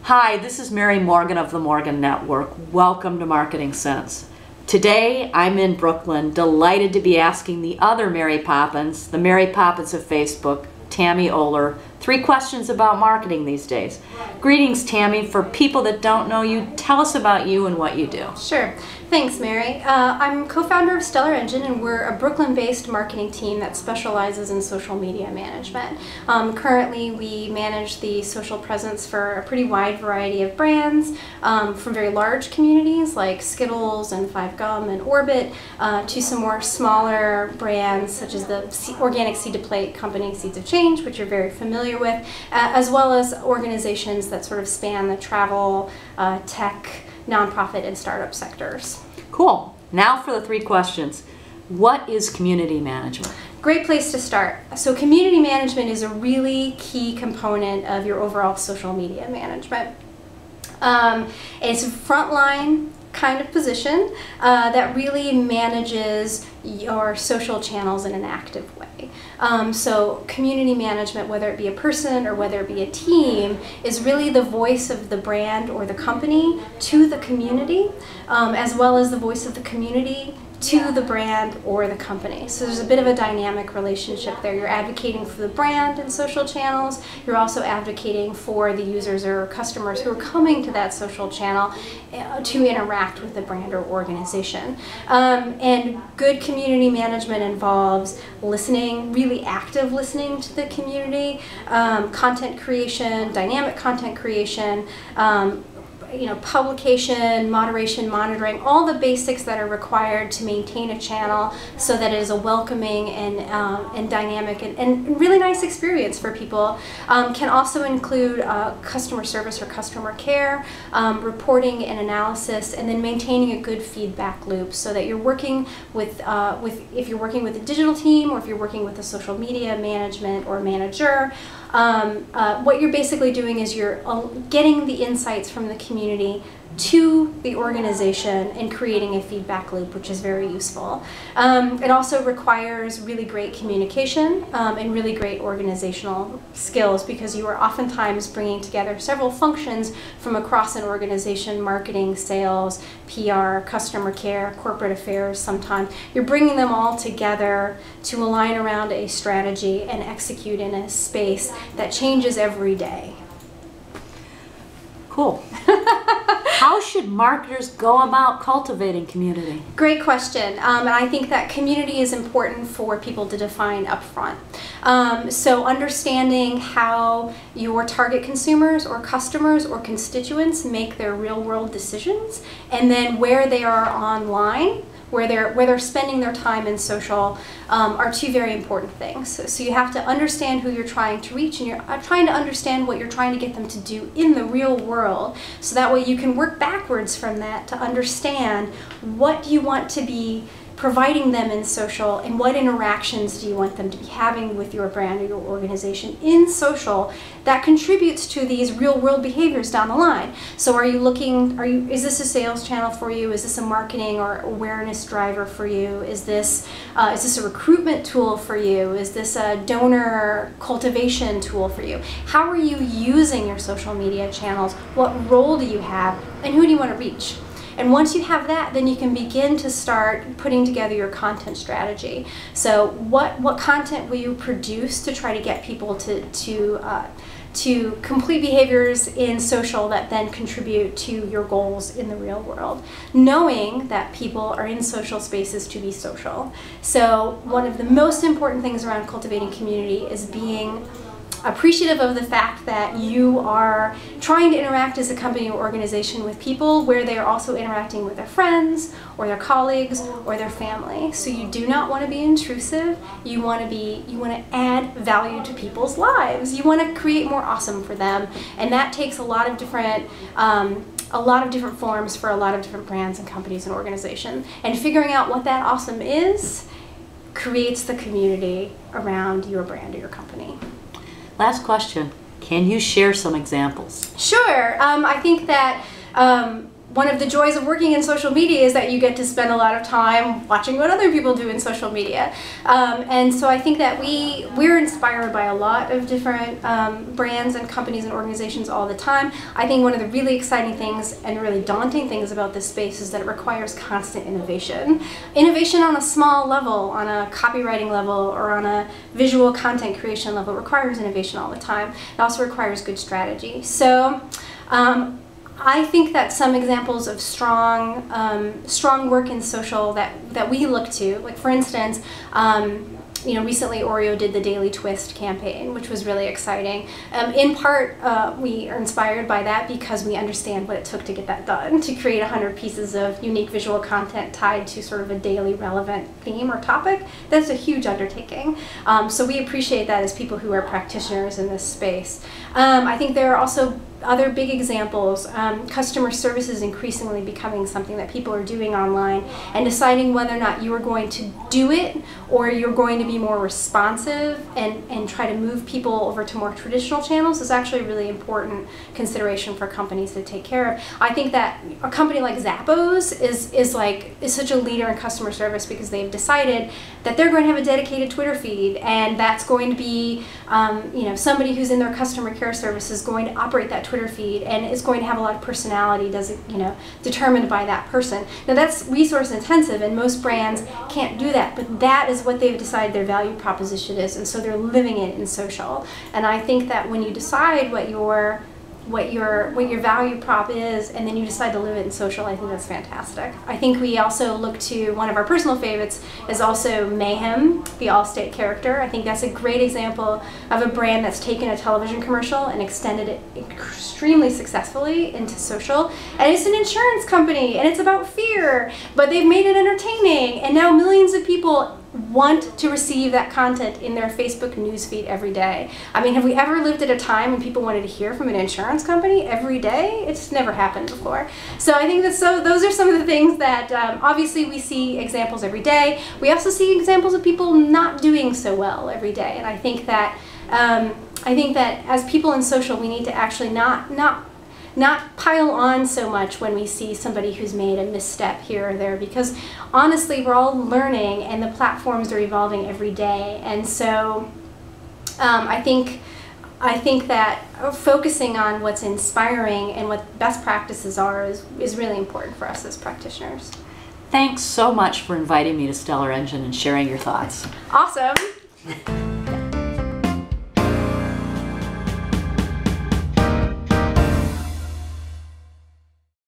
Hi, this is Mary Morgan of the Morgan Network. Welcome to Marketing Sense. Today I'm in Brooklyn, delighted to be asking the other Mary Poppins, the Mary Poppins of Facebook, Tammy Oler, 3 questions about marketing these days. Greetings, Tammy. For people that don't know you, tell us about you and what you do. Sure. Thanks, Mary. I'm co-founder of Stellar Engine, and we're a Brooklyn-based marketing team that specializes in social media management. Currently, we manage the social presence for a pretty wide variety of brands, from very large communities like Skittles and Five Gum and Orbit, to some more smaller brands such as the organic seed-to-plate company Seeds of Change, which you're very familiar with, as well as organizations that sort of span the travel, tech, nonprofit, and startup sectors. Cool. Now for the 3 questions. What is community management? Great place to start. So community management is a really key component of your overall social media management. It's a frontline kind of position that really manages your social channels in an active way. So community management, whether it be a person or whether it be a team, is really the voice of the brand or the company to the community, as well as the voice of the community to the brand or the company. So there's a bit of a dynamic relationship there. You're advocating for the brand in social channels. You're also advocating for the users or customers who are coming to that social channel to interact with the brand or organization. And good community management involves listening, really active listening to the community, content creation, dynamic content creation, publication, moderation, monitoring, all the basics that are required to maintain a channel so that it is a welcoming and dynamic and really nice experience for people. Can also include customer service or customer care, reporting and analysis, and then maintaining a good feedback loop so that you're working with if you're working with a digital team or if you're working with a social media management or manager, what you're basically doing is you're getting the insights from the community to the organization and creating a feedback loop, which is very useful. It also requires really great communication and really great organizational skills, because you are oftentimes bringing together several functions from across an organization: marketing, sales, PR, customer care, corporate affairs. Sometimes you're bringing them all together to align around a strategy and execute in a space that changes every day. Cool. How should marketers go about cultivating community? Great question. And I think that community is important for people to define up front. So understanding how your target consumers or customers or constituents make their real-world decisions, and then where they are online, where they're spending their time in social, are 2 very important things. So you have to understand who you're trying to reach, and you're trying to understand what you're trying to get them to do in the real world, so that way you can work backwards from that to understand what you want to be providing them in social, and what interactions do you want them to be having with your brand or your organization in social that contributes to these real world behaviors down the line. So is this a sales channel for you? Is this a marketing or awareness driver for you? Is this a recruitment tool for you? Is this a donor cultivation tool for you? How are you using your social media channels? What role do you have? And who do you want to reach? And once you have that, then you can begin to start putting together your content strategy. So what content will you produce to try to get people to complete behaviors in social that then contribute to your goals in the real world, knowing that people are in social spaces to be social. So one of the most important things around cultivating community is being appreciative of the fact that you are trying to interact as a company or organization with people where they are also interacting with their friends or their colleagues or their family. So you do not want to be intrusive. You want to add value to people's lives. You want to create more awesome for them, and that takes a lot of different forms for a lot of different brands and companies and organizations. And figuring out what that awesome is creates the community around your brand or your company. Last question. Can you share some examples? Sure. I think that one of the joys of working in social media is that you get to spend a lot of time watching what other people do in social media. And so I think that we're inspired by a lot of different brands and companies and organizations all the time. I think one of the really exciting things and really daunting things about this space is that it requires constant innovation. Innovation on a small level, on a copywriting level, or on a visual content creation level requires innovation all the time. It also requires good strategy. So I think that some examples of strong work in social that we look to, like for instance, recently Oreo did the Daily Twist campaign, which was really exciting. In part, we are inspired by that because we understand what it took to get that done, to create 100 pieces of unique visual content tied to sort of a daily relevant theme or topic. That's a huge undertaking. So we appreciate that as people who are practitioners in this space. I think there are also other big examples. Customer service is increasingly becoming something that people are doing online, and deciding whether or not you are going to do it or you're going to be more responsive and try to move people over to more traditional channels is actually a really important consideration for companies to take care of. I think that a company like Zappos is such a leader in customer service because they've decided that they're going to have a dedicated Twitter feed, and that's going to be somebody who's in their customer care service is going to operate that Twitter feed, and it's going to have a lot of personality, determined by that person. Now that's resource intensive, and most brands can't do that, but that is what they've decided their value proposition is, and so they're living it in social. And I think that when you decide what your value prop is, and then you decide to live it in social, I think that's fantastic. I think we also look to, one of our personal favorites is also Mayhem, the Allstate character. I think that's a great example of a brand that's taken a television commercial and extended it extremely successfully into social. And it's an insurance company, and it's about fear, but they've made it entertaining, and now millions of people want to receive that content in their Facebook newsfeed every day. I mean, have we ever lived at a time when people wanted to hear from an insurance company every day? It's never happened before. So I think those are some of the things that obviously we see examples every day. We also see examples of people not doing so well every day, and I think that as people in social, we need to actually not pile on so much when we see somebody who's made a misstep here or there, because honestly we're all learning and the platforms are evolving every day. And so I think that focusing on what's inspiring and what best practices are is really important for us as practitioners. Thanks so much for inviting me to Stellar Engine and sharing your thoughts. Awesome.